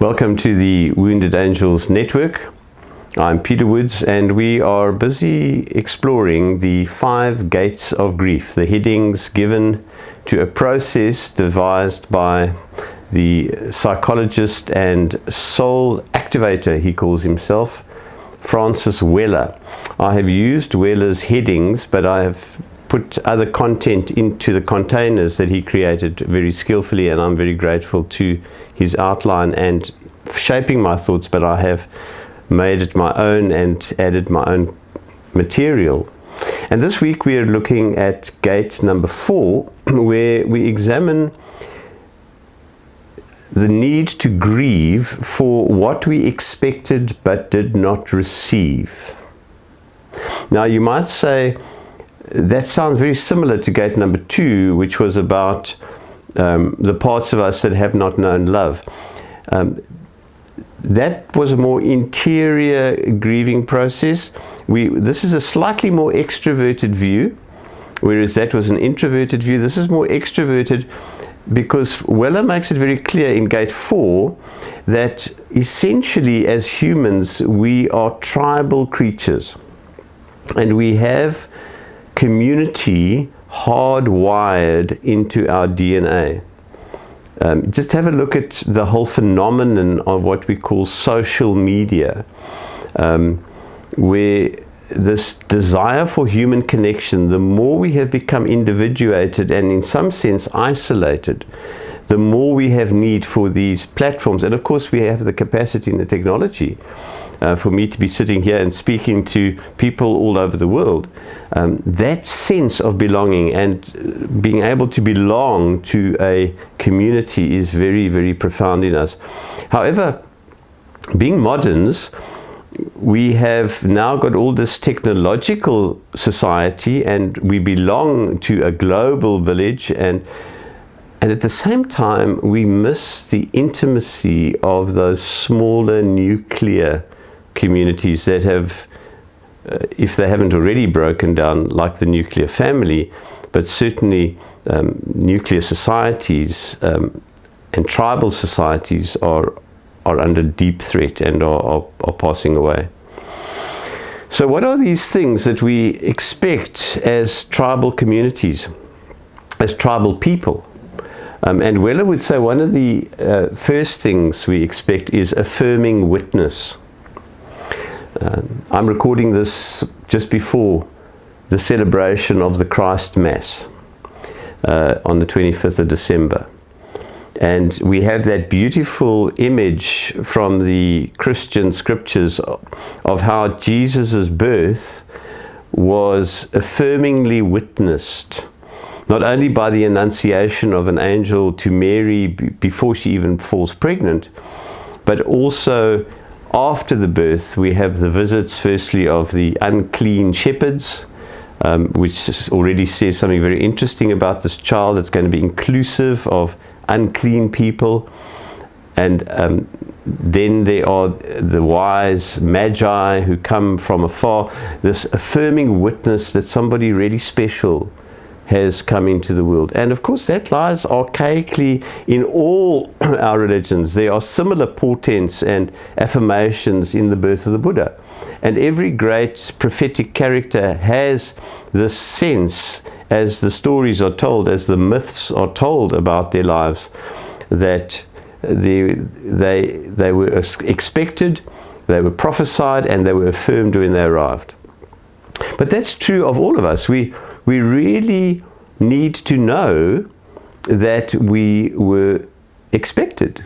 Welcome to the Wounded Angels Network. I'm Peter Woods, and we are busy exploring the 5 gates of grief, the headings given to a process devised by the psychologist and soul activator, he calls himself, Francis Weller. I have used Weller's headings, but I have put other content into the containers that he created very skillfully, and I'm very grateful to his outline and shaping my thoughts, but I have made it my own and added my own material. And this week we are looking at gate number 4, where we examine the need to grieve for what we expected but did not receive. Now you might say, that sounds very similar to gate number 2, which was about the parts of us that have not known love. That was a more interior grieving process. This is a slightly more extroverted view, whereas that was an introverted view. This is more extroverted because Weller makes it very clear in gate 4 that essentially as humans we are tribal creatures, and we have community hardwired into our DNA. Just have a look at the whole phenomenon of what we call social media, where this desire for human connection, the more we have become individuated and in some sense isolated, the more we have need for these platforms. And of course we have the capacity and the technology for me to be sitting here and speaking to people all over the world. That sense of belonging and being able to belong to a community is very, very profound in us. However, being moderns, we have now got all this technological society, and we belong to a global village, and at the same time we miss the intimacy of those smaller nuclear communities that have, if they haven't already broken down, like the nuclear family, but certainly nuclear societies and tribal societies are under deep threat and are passing away. So what are these things that we expect as tribal communities, as tribal people? And Weller would say one of the first things we expect is affirming witness. I'm recording this just before the celebration of the Christ Mass on the 25th of December. And we have that beautiful image from the Christian scriptures of how Jesus' birth was affirmingly witnessed, not only by the annunciation of an angel to Mary before she even falls pregnant, but also after the birth. We have the visits firstly of the unclean shepherds, which already says something very interesting about this child. It's going to be inclusive of unclean people. And then there are the wise magi who come from afar, this affirming witness that somebody really special has come into the world. And of course that lies archaically in all our religions. There are similar portents and affirmations in the birth of the Buddha. And every great prophetic character has this sense, as the stories are told, as the myths are told about their lives, that they were expected, they were prophesied, and they were affirmed when they arrived. But that's true of all of us. We really need to know that we were expected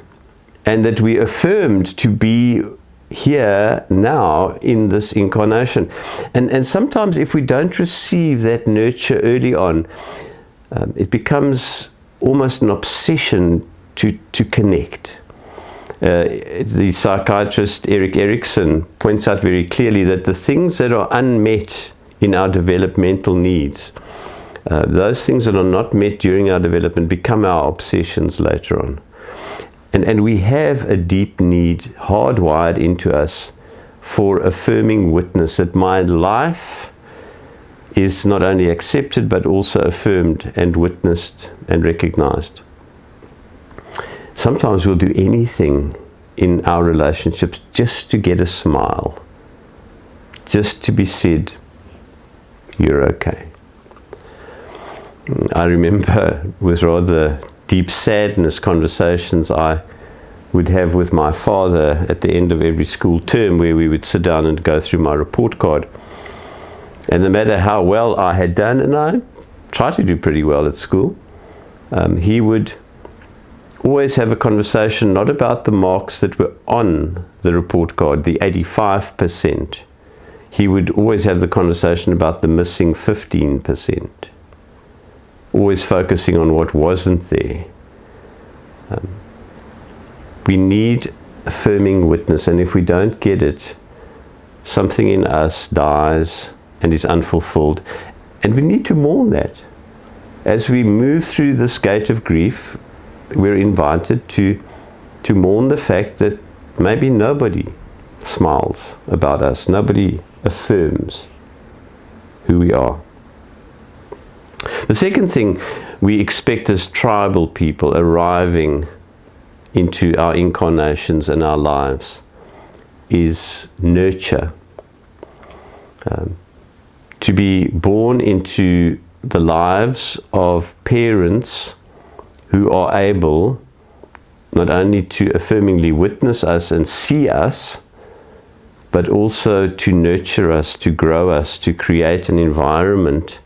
and that we affirmed to be here now in this incarnation. And sometimes if we don't receive that nurture early on, it becomes almost an obsession to connect. The psychiatrist Erik Erikson points out very clearly that the things that are unmet in our developmental needs, those things that are not met during our development become our obsessions later on. And we have a deep need hardwired into us for affirming witness, that my life is not only accepted but also affirmed and witnessed and recognized. Sometimes we'll do anything in our relationships just to get a smile, just to be said, you're okay. I remember with rather deep sadness conversations I would have with my father at the end of every school term, where we would sit down and go through my report card. And no matter how well I had done, and I tried to do pretty well at school, he would always have a conversation not about the marks that were on the report card, the 85%. He would always have the conversation about the missing 15%. Always focusing on what wasn't there. We need affirming witness, and if we don't get it, something in us dies and is unfulfilled, and we need to mourn that. As we move through this gate of grief, we're invited to mourn the fact that maybe nobody smiles about us, nobody affirms who we are. The second thing we expect as tribal people arriving into our incarnations and our lives is nurture. To be born into the lives of parents who are able not only to affirmingly witness us and see us, but also to nurture us, to grow us, to create an environment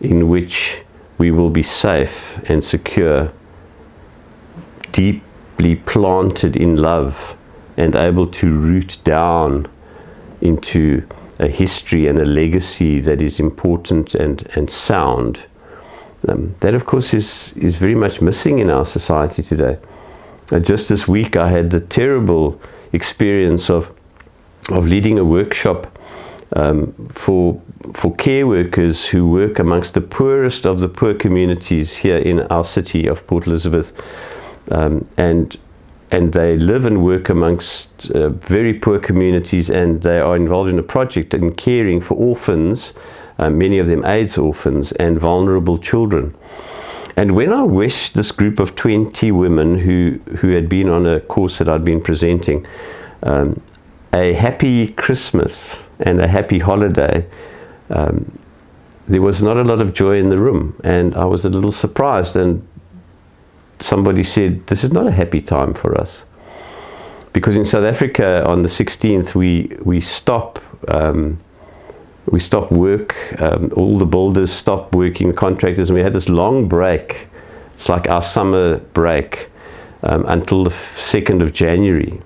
in which we will be safe and secure, deeply planted in love, and able to root down into a history and a legacy that is important and sound. That, of course, is very much missing in our society today. Just this week I had the terrible experience of leading a workshop for care workers who work amongst the poorest of the poor communities here in our city of Port Elizabeth, and they live and work amongst very poor communities, and they are involved in a project in caring for orphans, many of them AIDS orphans, and vulnerable children. And when I wished this group of 20 women who had been on a course that I'd been presenting a happy Christmas and a happy holiday, there was not a lot of joy in the room, and I was a little surprised. And somebody said, this is not a happy time for us, because in South Africa on the 16th we stop work, all the builders stop working, contractors, and we had this long break. It's like our summer break until the 2nd of January.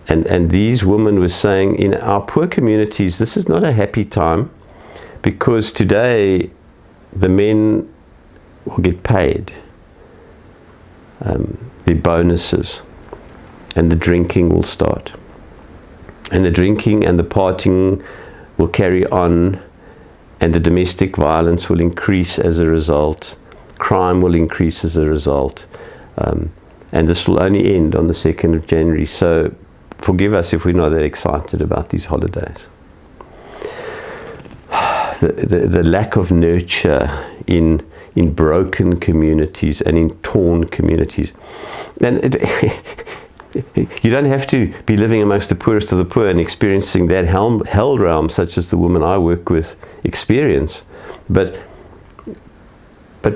And these women were saying, in our poor communities, this is not a happy time, because today the men will get paid their bonuses, and the drinking will start. And the drinking and the partying will carry on, and the domestic violence will increase as a result. Crime will increase as a result. And this will only end on the 2nd of January. So forgive us if we're not that excited about these holidays. The lack of nurture in broken communities and in torn communities. And you don't have to be living amongst the poorest of the poor and experiencing that hell realm such as the women I work with experience. But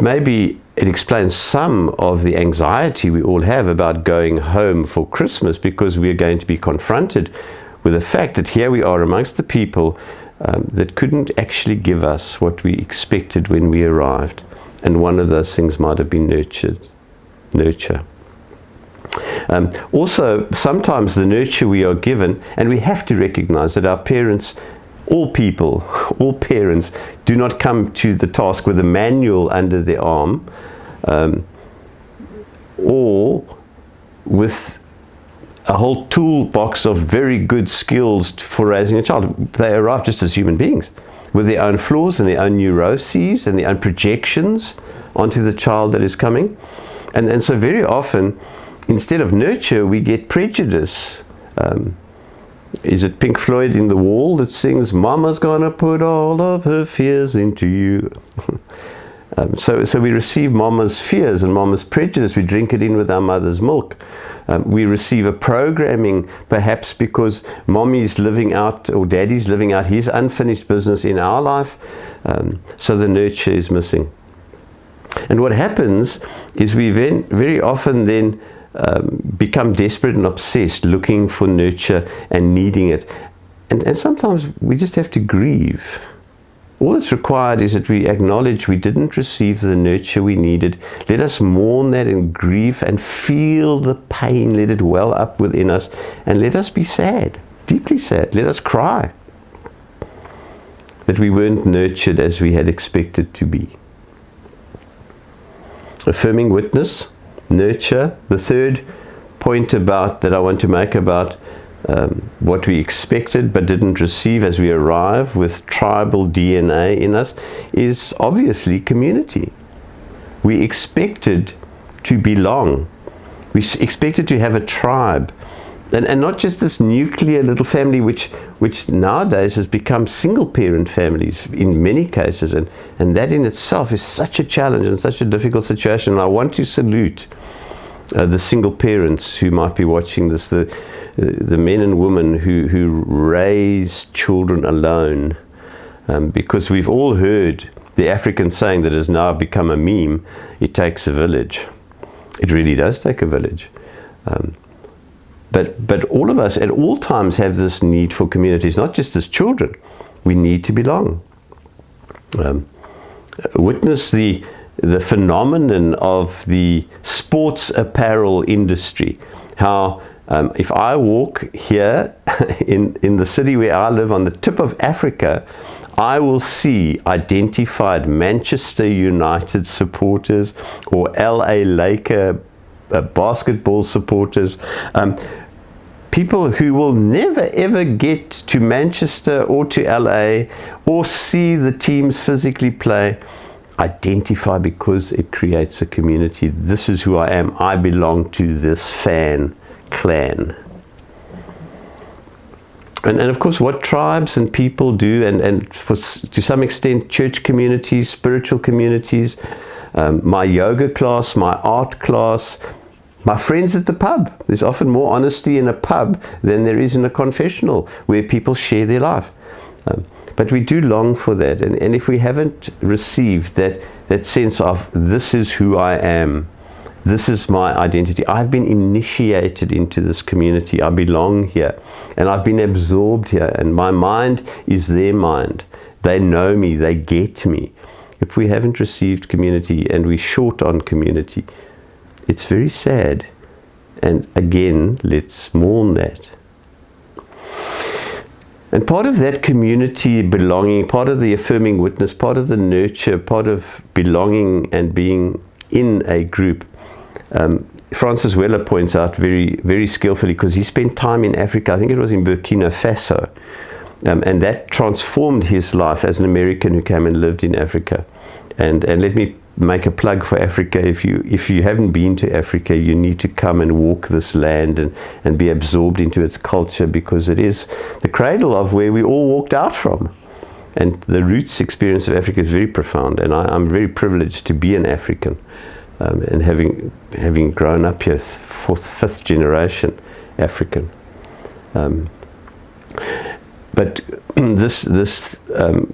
maybe it explains some of the anxiety we all have about going home for Christmas, because we are going to be confronted with the fact that here we are amongst the people that couldn't actually give us what we expected when we arrived. And one of those things might have been nurture. Also, sometimes the nurture we are given, and we have to recognize that our parents, all parents, do not come to the task with a manual under their arm, or with a whole toolbox of very good skills for raising a child. They arrive just as human beings, with their own flaws and their own neuroses and their own projections onto the child that is coming. And so very often, instead of nurture, we get prejudice. Is it Pink Floyd in The Wall that sings, "Mama's gonna put all of her fears into you"? So we receive mama's fears and mama's prejudice. We drink it in with our mother's milk. We receive a programming, perhaps because mommy's living out or daddy's living out his unfinished business in our life. So the nurture is missing. And what happens is we very often then become desperate and obsessed, looking for nurture and needing it. And sometimes we just have to grieve. All that's required is that we acknowledge we didn't receive the nurture we needed. Let us mourn that and grieve and feel the pain. Let it well up within us. And let us be sad, deeply sad. Let us cry that we weren't nurtured as we had expected to be. Affirming witness, nurture. The third point that I want to make about what we expected but didn't receive as we arrive with tribal DNA in us is obviously community. We expected to belong. We expected to have a tribe. And not just this nuclear little family which nowadays has become single parent families in many cases, and that in itself is such a challenge and such a difficult situation. And I want to salute the single parents who might be watching this, the men and women who raise children alone, because we've all heard the African saying that has now become a meme: it takes a village. It really does take a village. But all of us at all times have this need for communities, not just as children. We need to belong. Witness the phenomenon of the sports apparel industry. How if I walk here in the city where I live on the tip of Africa, I will see identified Manchester United supporters or LA Laker basketball supporters, people who will never ever get to Manchester or to LA or see the teams physically play, identify because it creates a community. This is who I am. I belong to this fan clan. And of course what tribes and people do, and to some extent church communities, spiritual communities, my yoga class, my art class, my friends at the pub. There's often more honesty in a pub than there is in a confessional where people share their life. But we do long for that. And if we haven't received that sense of this is who I am, this is my identity, I've been initiated into this community, I belong here, and I've been absorbed here, and my mind is their mind. They know me, they get me. If we haven't received community and we're short on community, it's very sad. And again, let's mourn that. And part of that community belonging, part of the affirming witness, part of the nurture, part of belonging and being in a group, Francis Weller points out very, very skillfully, because he spent time in Africa, I think it was in Burkina Faso, and that transformed his life as an American who came and lived in Africa. And let me make a plug for Africa. If you haven't been to Africa, you need to come and walk this land and be absorbed into its culture, because it is the cradle of where we all walked out from. And the roots experience of Africa is very profound, and I'm very privileged to be an African, and having grown up here, fifth generation African. But this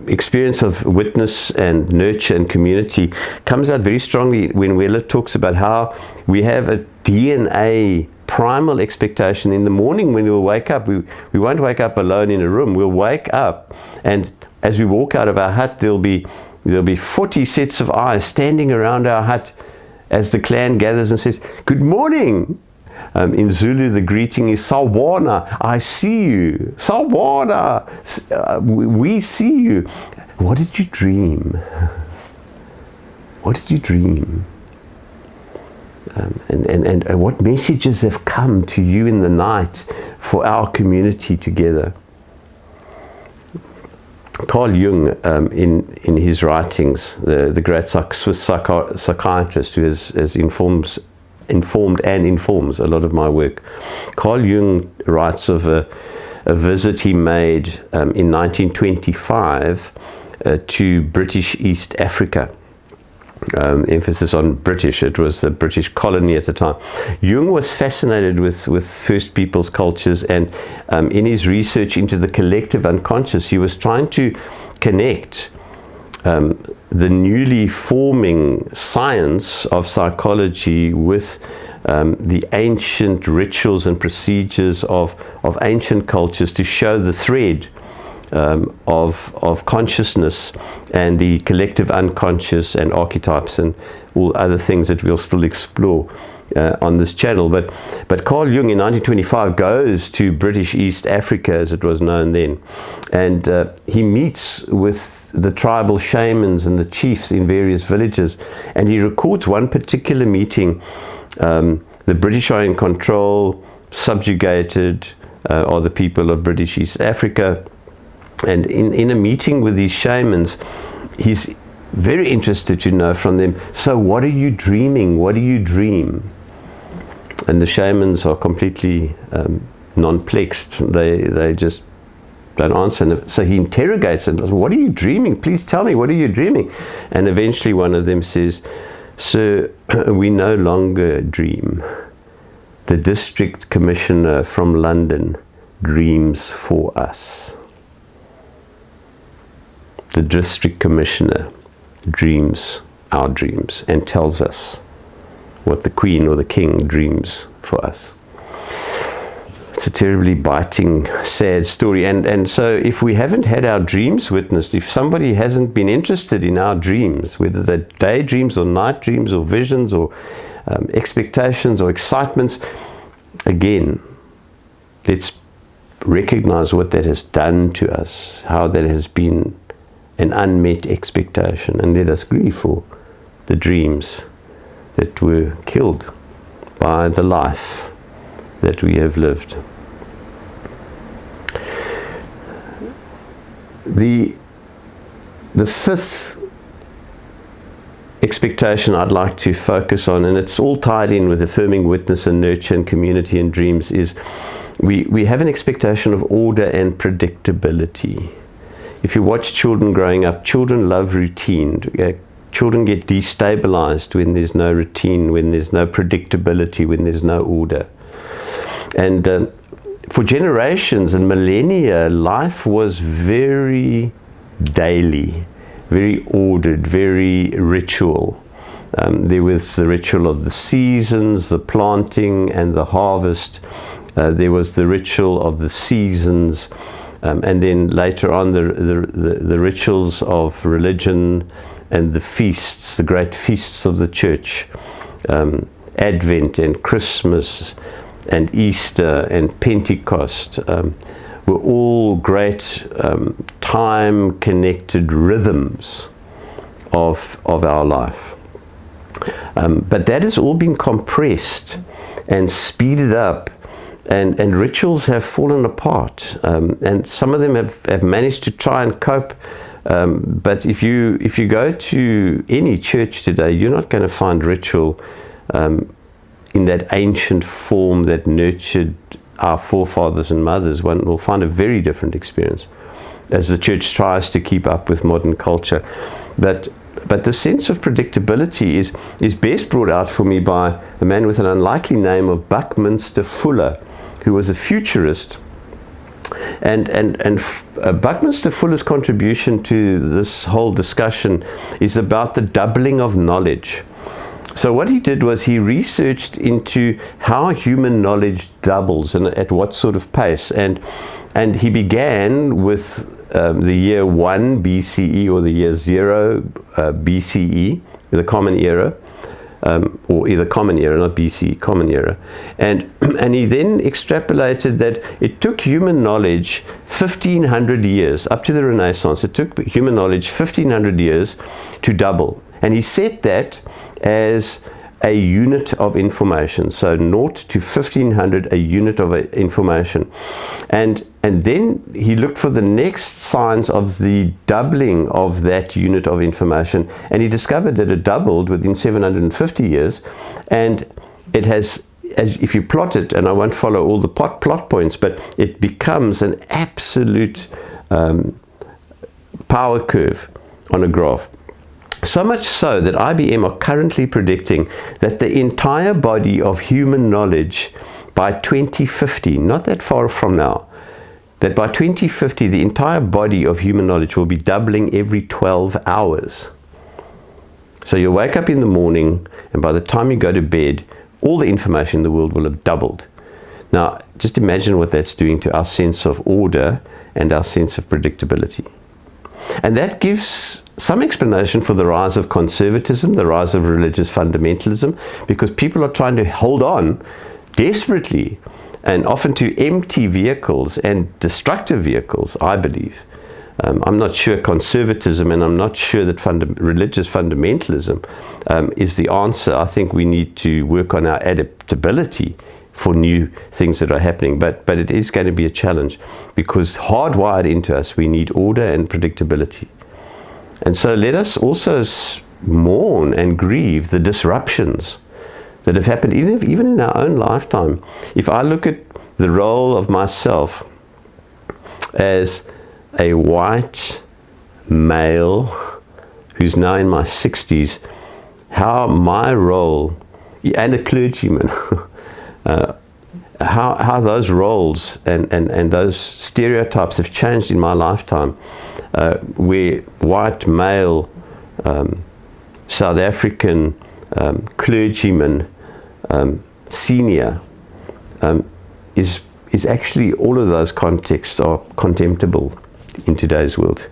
experience of witness and nurture and community comes out very strongly when Weller talks about how we have a DNA primal expectation. In the morning when we'll wake up, we won't wake up alone in a room. We'll wake up, and as we walk out of our hut, there'll be 40 sets of eyes standing around our hut as the clan gathers and says, "Good morning." In Zulu, the greeting is "Sawubona," I see you. "Sawubona," we see you. What did you dream? What did you dream? And what messages have come to you in the night for our community together? Carl Jung, in his writings, the great Swiss psychiatrist who has informed and informs a lot of my work, Carl Jung writes of a visit he made in 1925 to British East Africa. emphasis on British. It was a British colony at the time. Jung was fascinated with First Peoples cultures, and in his research into the collective unconscious, he was trying to connect the newly forming science of psychology with the ancient rituals and procedures of ancient cultures to show the thread of consciousness and the collective unconscious and archetypes and all other things that we'll still explore on this channel. But Carl Jung in 1925 goes to British East Africa, as it was known then, and he meets with the tribal shamans and the chiefs in various villages, and he records one particular meeting. The British are in control, subjugated are the people of British East Africa. And in a meeting with these shamans, he's very interested to know from them, so what are you dreaming? What do you dream? And the shamans are completely nonplussed. They just don't answer. So he interrogates them, what are you dreaming? Please tell me, what are you dreaming? And eventually one of them says, sir, we no longer dream. The district commissioner from London dreams for us. The district commissioner dreams our dreams and tells us what the queen or the king dreams for us. It's a terribly biting, sad story. And so if we haven't had our dreams witnessed, if somebody hasn't been interested in our dreams, whether they're day dreams or night dreams or visions or expectations or excitements, again, let's recognize what that has done to us, how that has been an unmet expectation, and let us grieve for the dreams that were killed by the life that we have lived. The fifth expectation I'd like to focus on, and it's all tied in with affirming witness and nurture and community and dreams, is we have an expectation of order and predictability. If you watch children growing up, children love routine. Children get destabilized when there's no routine, when there's no predictability, when there's no order. And for generations and millennia, life was very daily, very ordered, very ritual. There was the ritual of the seasons, the planting and the harvest. There was the ritual of the seasons. And then later on the rituals of religion and the feasts, the great feasts of the church, Advent and Christmas and Easter and Pentecost, were all great time-connected rhythms of our life. But that has all been compressed and speeded up, and rituals have fallen apart, and some of them have managed to try and cope, but if you go to any church today, you're not going to find ritual in that ancient form that nurtured our forefathers and mothers. One will find a very different experience as the church tries to keep up with modern culture. But the sense of predictability is best brought out for me by a man with an unlikely name of Buckminster Fuller, who was a futurist. And Buckminster Fuller's contribution to this whole discussion is about the doubling of knowledge. So what he did was he researched into how human knowledge doubles and at what sort of pace. And he began with the year 1 BCE or the year 0 BCE, the Common Era. Or either Common Era, not BC, Common Era. And he then extrapolated that it took human knowledge 1,500 years, up to the Renaissance, it took human knowledge 1,500 years to double. And he set that as a unit of information. So 0 to 1,500, a unit of information. And then he looked for the next signs of the doubling of that unit of information, and he discovered that it doubled within 750 years, and it has, as if you plot it, and I won't follow all the plot points, but it becomes an absolute power curve on a graph. So much so that IBM are currently predicting that the entire body of human knowledge by 2050, not that far from now, that by 2050 the entire body of human knowledge will be doubling every 12 hours. So you'll wake up in the morning, and by the time you go to bed, all the information in the world will have doubled. Now, just imagine what that's doing to our sense of order and our sense of predictability. And that gives some explanation for the rise of conservatism, the rise of religious fundamentalism, because people are trying to hold on desperately and often to empty vehicles and destructive vehicles, I believe. I'm not sure conservatism, and I'm not sure that religious fundamentalism is the answer. I think we need to work on our adaptability for new things that are happening, but it is going to be a challenge, because hardwired into us we need order and predictability. And so let us also mourn and grieve the disruptions that have happened even in our own lifetime. If I look at the role of myself as a white male who's now in my 60s, how my role, and a clergyman, how those roles and those stereotypes have changed in my lifetime, where white male South African clergyman senior is actually, all of those contexts are contemptible in today's world.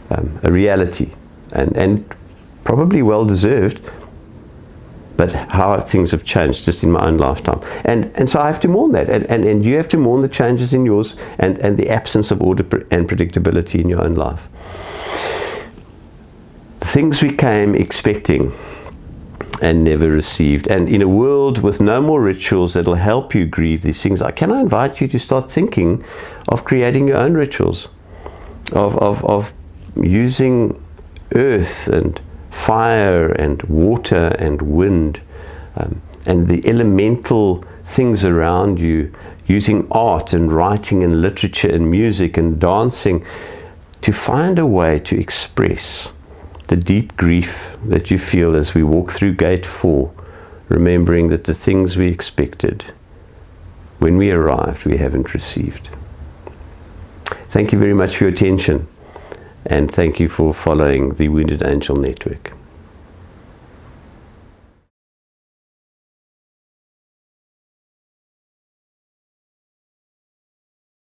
A reality, and probably well deserved, but how things have changed just in my own lifetime. And so I have to mourn that, and you have to mourn the changes in yours, and the absence of order and predictability in your own life. The things we came expecting and never received. And in a world with no more rituals that will help you grieve these things, can I invite you to start thinking of creating your own rituals, of using earth and fire and water and wind, and the elemental things around you, using art and writing and literature and music and dancing to find a way to express the deep grief that you feel as we walk through gate 4, remembering that the things we expected when we arrived, we haven't received. Thank you very much for your attention, and thank you for following the Wounded Angel Network.